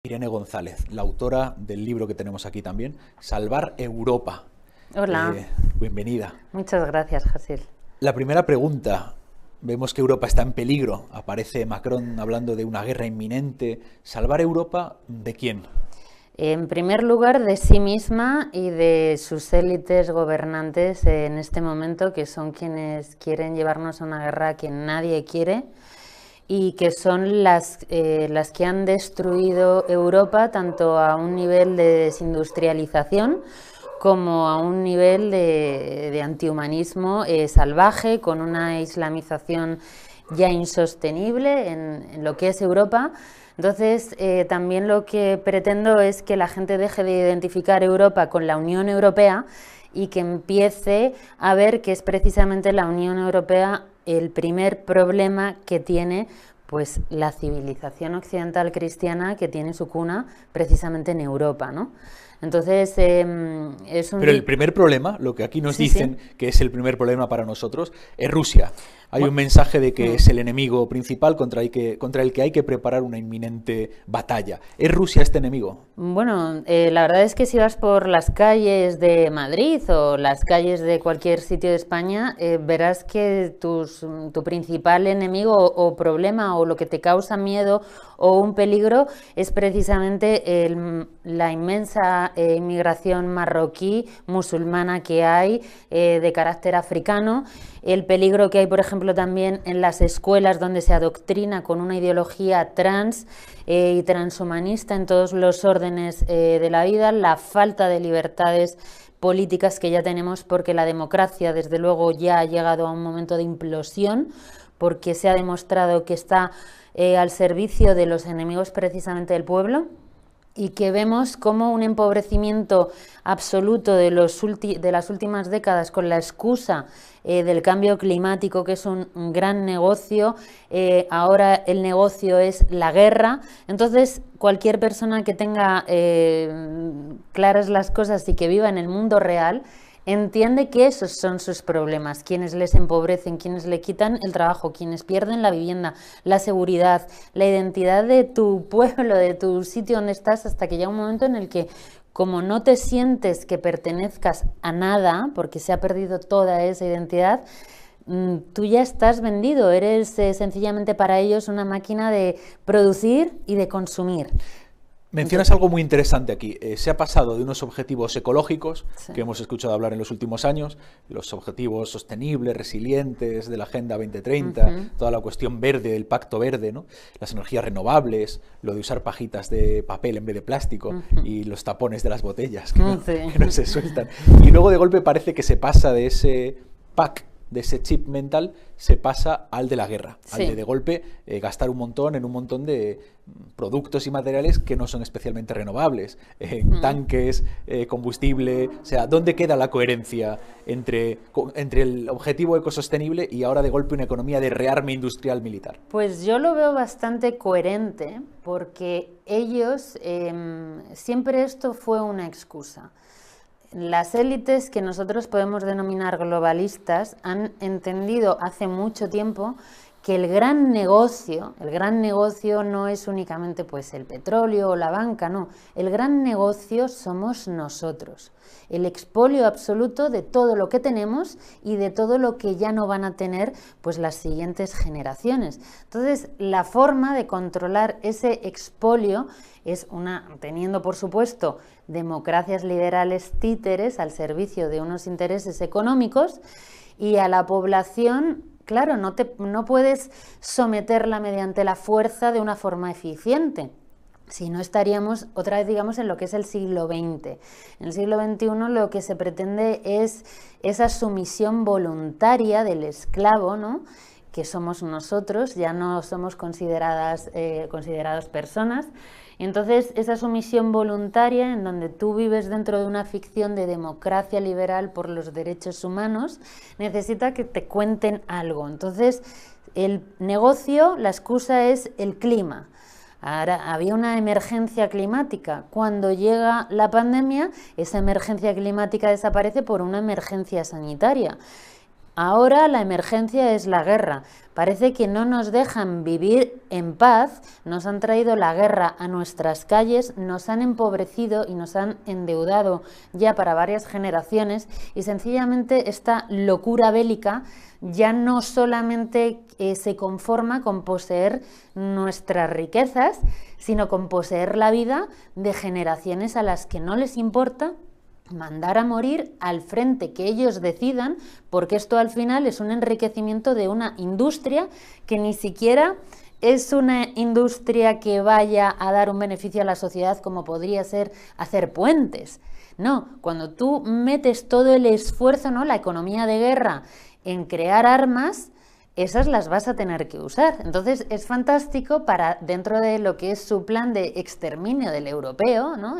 Irene González, la autora del libro que tenemos aquí también, Salvar Europa. Hola. Bienvenida. Muchas gracias, Jasil. La primera pregunta, vemos que Europa está en peligro, aparece Macron hablando de una guerra inminente. ¿Salvar Europa de quién? En primer lugar, de sí misma y de sus élites gobernantes en este momento, que son quienes quieren llevarnos a una guerra que nadie quiere y que son las que han destruido Europa tanto a un nivel de desindustrialización como a un nivel de antihumanismo salvaje, con una islamización ya insostenible en lo que es Europa. Entonces, también lo que pretendo es que la gente deje de identificar Europa con la Unión Europea y que empiece a ver que es precisamente la Unión Europea el primer problema que tiene pues la civilización occidental cristiana, que tiene su cuna precisamente en Europa, ¿no? Entonces, es un... Pero el primer problema, lo que aquí nos dicen que es el primer problema para nosotros, es Rusia. Hay un mensaje de que es el enemigo principal contra el que hay que preparar una inminente batalla. ¿Es Rusia este enemigo? Bueno, la verdad es que si vas por las calles de Madrid o las calles de cualquier sitio de España, verás que tu principal enemigo o problema o lo que te causa miedo o un peligro es precisamente la inmensa inmigración marroquí musulmana que hay de carácter africano, el peligro que hay, por ejemplo, también en las escuelas donde se adoctrina con una ideología trans y transhumanista en todos los órdenes de la vida, la falta de libertades políticas que ya tenemos, porque la democracia desde luego ya ha llegado a un momento de implosión, porque se ha demostrado que está al servicio de los enemigos precisamente del pueblo, y que vemos como un empobrecimiento absoluto de las últimas décadas con la excusa del cambio climático, que es un gran negocio. Ahora el negocio es la guerra. Entonces, cualquier persona que tenga claras las cosas y que viva en el mundo real entiende que esos son sus problemas, quienes les empobrecen, quienes le quitan el trabajo, quienes pierden la vivienda, la seguridad, la identidad de tu pueblo, de tu sitio donde estás, hasta que llega un momento en el que, como no te sientes que pertenezcas a nada, porque se ha perdido toda esa identidad, tú ya estás vendido, eres sencillamente para ellos una máquina de producir y de consumir. Mencionas algo muy interesante aquí. Se ha pasado de unos objetivos ecológicos, que hemos escuchado hablar en los últimos años, los objetivos sostenibles, resilientes de la Agenda 2030, toda la cuestión verde, el Pacto Verde, ¿no? Las energías renovables, lo de usar pajitas de papel en vez de plástico y los tapones de las botellas que no se sueltan. Y luego de golpe parece que se pasa de ese pack, de ese chip mental, se pasa al de la guerra, al de golpe gastar un montón en un montón de productos y materiales que no son especialmente renovables, tanques, combustible. O sea, ¿dónde queda la coherencia entre el objetivo ecosostenible y ahora de golpe una economía de rearme industrial militar? Pues yo lo veo bastante coherente, porque ellos, siempre esto fue una excusa. Las élites, que nosotros podemos denominar globalistas, han entendido hace mucho tiempo que el gran negocio no es únicamente pues el petróleo o la banca, no. El gran negocio somos nosotros, el expolio absoluto de todo lo que tenemos y de todo lo que ya no van a tener pues las siguientes generaciones. Entonces, la forma de controlar ese expolio es teniendo, por supuesto, democracias liberales títeres al servicio de unos intereses económicos, y a la población, claro, no puedes someterla mediante la fuerza de una forma eficiente. Si no, estaríamos otra vez, digamos, en lo que es el siglo XX. En el siglo XXI lo que se pretende es esa sumisión voluntaria del esclavo, ¿no?, que somos nosotros, ya no somos considerados personas. Entonces, esa sumisión voluntaria, en donde tú vives dentro de una ficción de democracia liberal por los derechos humanos, necesita que te cuenten algo. Entonces, el negocio, la excusa es el clima. Ahora, había una emergencia climática. Cuando llega la pandemia, esa emergencia climática desaparece por una emergencia sanitaria. ahora la emergencia es la guerra. Parece que no nos dejan vivir en paz, nos han traído la guerra a nuestras calles, nos han empobrecido y nos han endeudado ya para varias generaciones, y sencillamente esta locura bélica ya no solamente se conforma con poseer nuestras riquezas, sino con poseer la vida de generaciones a las que no les importa mandar a morir al frente que ellos decidan, porque esto al final es un enriquecimiento de una industria que ni siquiera es una industria que vaya a dar un beneficio a la sociedad, como podría ser hacer puentes. No, cuando tú metes todo el esfuerzo, ¿no?, la economía de guerra, en crear armas, esas las vas a tener que usar. Entonces es fantástico para, dentro de lo que es su plan de exterminio del europeo, ¿no?,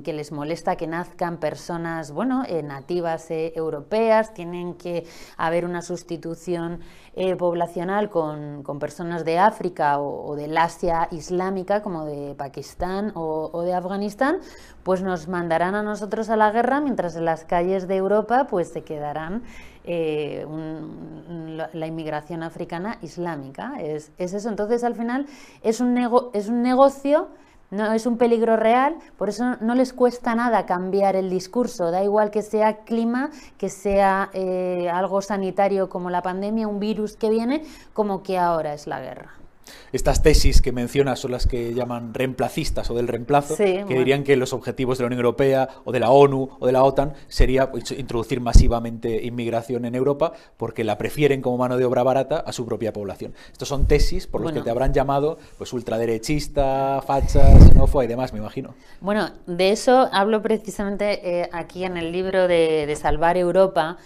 que les molesta que nazcan personas, bueno, nativas europeas, tienen que haber una sustitución poblacional con personas de África o del Asia islámica, como de Pakistán o de Afganistán, pues nos mandarán a nosotros a la guerra, mientras en las calles de Europa pues se quedarán la inmigración africana islámica. Es eso. Entonces al final es un negocio, no es un peligro real, por eso no les cuesta nada cambiar el discurso, da igual que sea clima, que sea algo sanitario como la pandemia, un virus que viene, como que ahora es la guerra. Estas tesis que mencionas son las que llaman reemplacistas o del reemplazo, sí, que dirían que los objetivos de la Unión Europea o de la ONU o de la OTAN sería pues, introducir masivamente inmigración en Europa porque la prefieren como mano de obra barata a su propia población. Estos son tesis por las que te habrán llamado pues ultraderechista, facha, xenófoba y demás, me imagino. Bueno, de eso hablo precisamente aquí en el libro de Salvar Europa,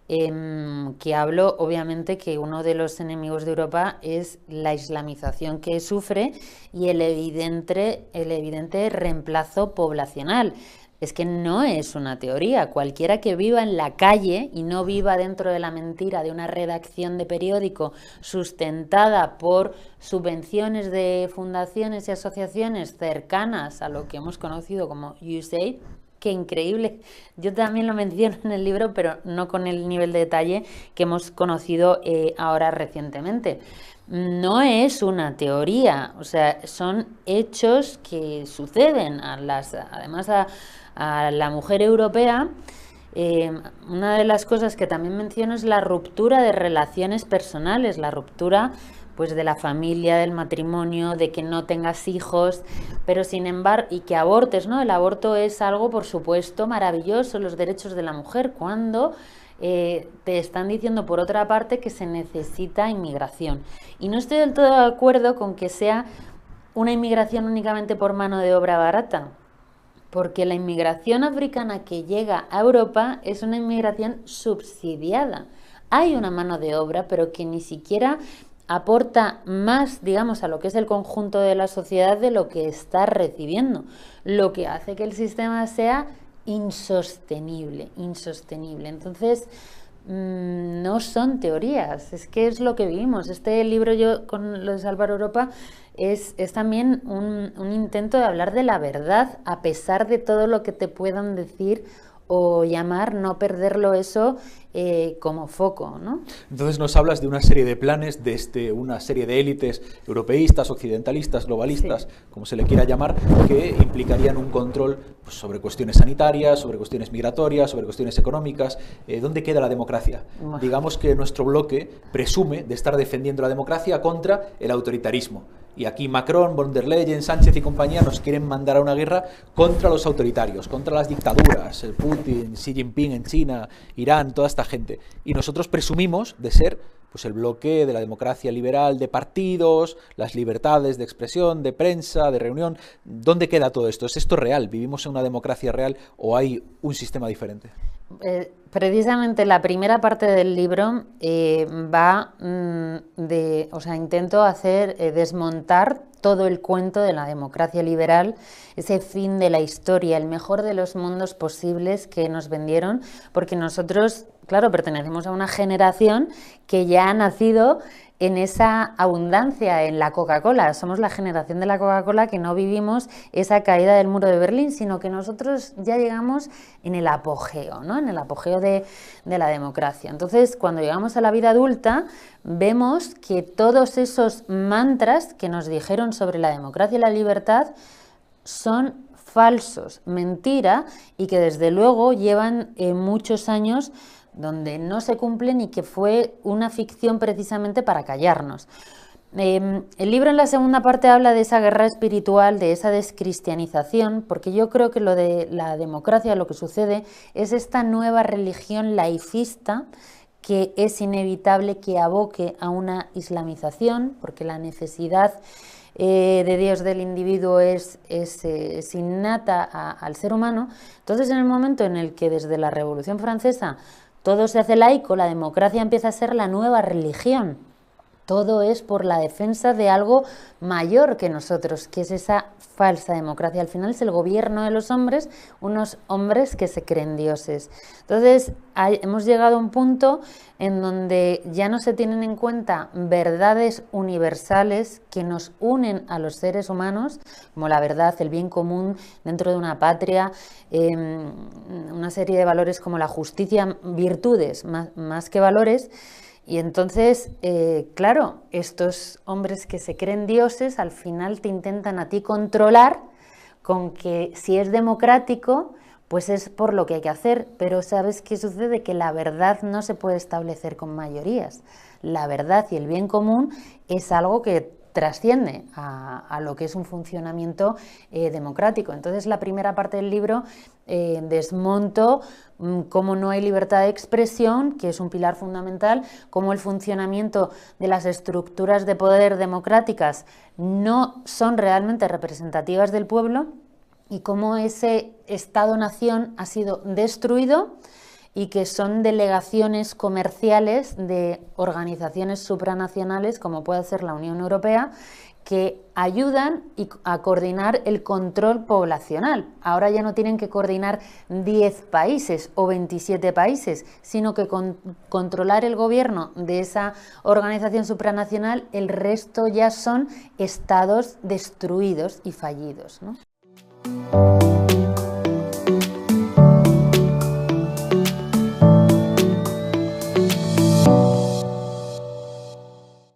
que hablo obviamente que uno de los enemigos de Europa es la islamización que sufre y el evidente reemplazo poblacional. Es que no es una teoría. Cualquiera que viva en la calle y no viva dentro de la mentira de una redacción de periódico sustentada por subvenciones de fundaciones y asociaciones cercanas a lo que hemos conocido como USAID, qué increíble. Yo también lo menciono en el libro, pero no con el nivel de detalle que hemos conocido ahora recientemente. No es una teoría, o sea, son hechos que suceden. Además a la mujer europea, una de las cosas que también menciono es la ruptura de relaciones personales, la ruptura pues de la familia, del matrimonio, de que no tengas hijos, pero sin embargo, y que abortes, ¿no? El aborto es algo, por supuesto, maravilloso, los derechos de la mujer, cuando te están diciendo, por otra parte, que se necesita inmigración. Y no estoy del todo de acuerdo con que sea una inmigración únicamente por mano de obra barata, porque la inmigración africana que llega a Europa es una inmigración subsidiada. Hay una mano de obra, pero que ni siquiera aporta más, digamos, a lo que es el conjunto de la sociedad de lo que está recibiendo, lo que hace que el sistema sea insostenible. Entonces, no son teorías, es que es lo que vivimos. Este libro, yo con lo de Salvar Europa, es también un intento de hablar de la verdad, a pesar de todo lo que te puedan decir o llamar, no perderlo eso como foco, ¿no? Entonces nos hablas de una serie de planes, de una serie de élites europeístas, occidentalistas, globalistas, sí, como se le quiera llamar, que implicarían un control pues, sobre cuestiones sanitarias, sobre cuestiones migratorias, sobre cuestiones económicas. ¿Dónde queda la democracia? Bueno. Digamos que nuestro bloque presume de estar defendiendo la democracia contra el autoritarismo. Y aquí Macron, von der Leyen, Sánchez y compañía nos quieren mandar a una guerra contra los autoritarios, contra las dictaduras, Putin, Xi Jinping en China, Irán, toda esta gente. Y nosotros presumimos de ser pues, el bloque de la democracia liberal de partidos, las libertades de expresión, de prensa, de reunión. ¿Dónde queda todo esto? ¿Es esto real? ¿Vivimos en una democracia real o hay un sistema diferente? Precisamente la primera parte del libro va intento hacer desmontar todo el cuento de la democracia liberal, ese fin de la historia, el mejor de los mundos posibles que nos vendieron, porque nosotros claro, pertenecemos a una generación que ya ha nacido en esa abundancia, en la Coca-Cola. Somos la generación de la Coca-Cola que no vivimos esa caída del muro de Berlín, sino que nosotros ya llegamos en el apogeo, ¿no? En el apogeo de la democracia. Entonces, cuando llegamos a la vida adulta, vemos que todos esos mantras que nos dijeron sobre la democracia y la libertad son falsos, mentira, y que desde luego llevan muchos años donde no se cumplen y que fue una ficción precisamente para callarnos. El libro en la segunda parte habla de esa guerra espiritual, de esa descristianización, porque yo creo que lo de la democracia, lo que sucede, es esta nueva religión laicista que es inevitable que aboque a una islamización, porque la necesidad de Dios del individuo es innata al ser humano. Entonces, en el momento en el que desde la Revolución Francesa todo se hace laico, la democracia empieza a ser la nueva religión. Todo es por la defensa de algo mayor que nosotros, que es esa falsa democracia. Al final es el gobierno de los hombres, unos hombres que se creen dioses. Entonces, hemos llegado a un punto en donde ya no se tienen en cuenta verdades universales que nos unen a los seres humanos, como la verdad, el bien común dentro de una patria, una serie de valores como la justicia, virtudes más que valores. Y entonces, claro, estos hombres que se creen dioses al final te intentan a ti controlar con que si es democrático, pues es por lo que hay que hacer. Pero ¿sabes qué sucede? Que la verdad no se puede establecer con mayorías. La verdad y el bien común es algo que trasciende a lo que es un funcionamiento democrático. Entonces, la primera parte del libro desmonto cómo no hay libertad de expresión, que es un pilar fundamental, cómo el funcionamiento de las estructuras de poder democráticas no son realmente representativas del pueblo y cómo ese Estado-nación ha sido destruido y que son delegaciones comerciales de organizaciones supranacionales, como puede ser la Unión Europea, que ayudan a coordinar el control poblacional. Ahora ya no tienen que coordinar 10 países o 27 países, sino que con controlar el gobierno de esa organización supranacional, el resto ya son estados destruidos y fallidos, ¿no?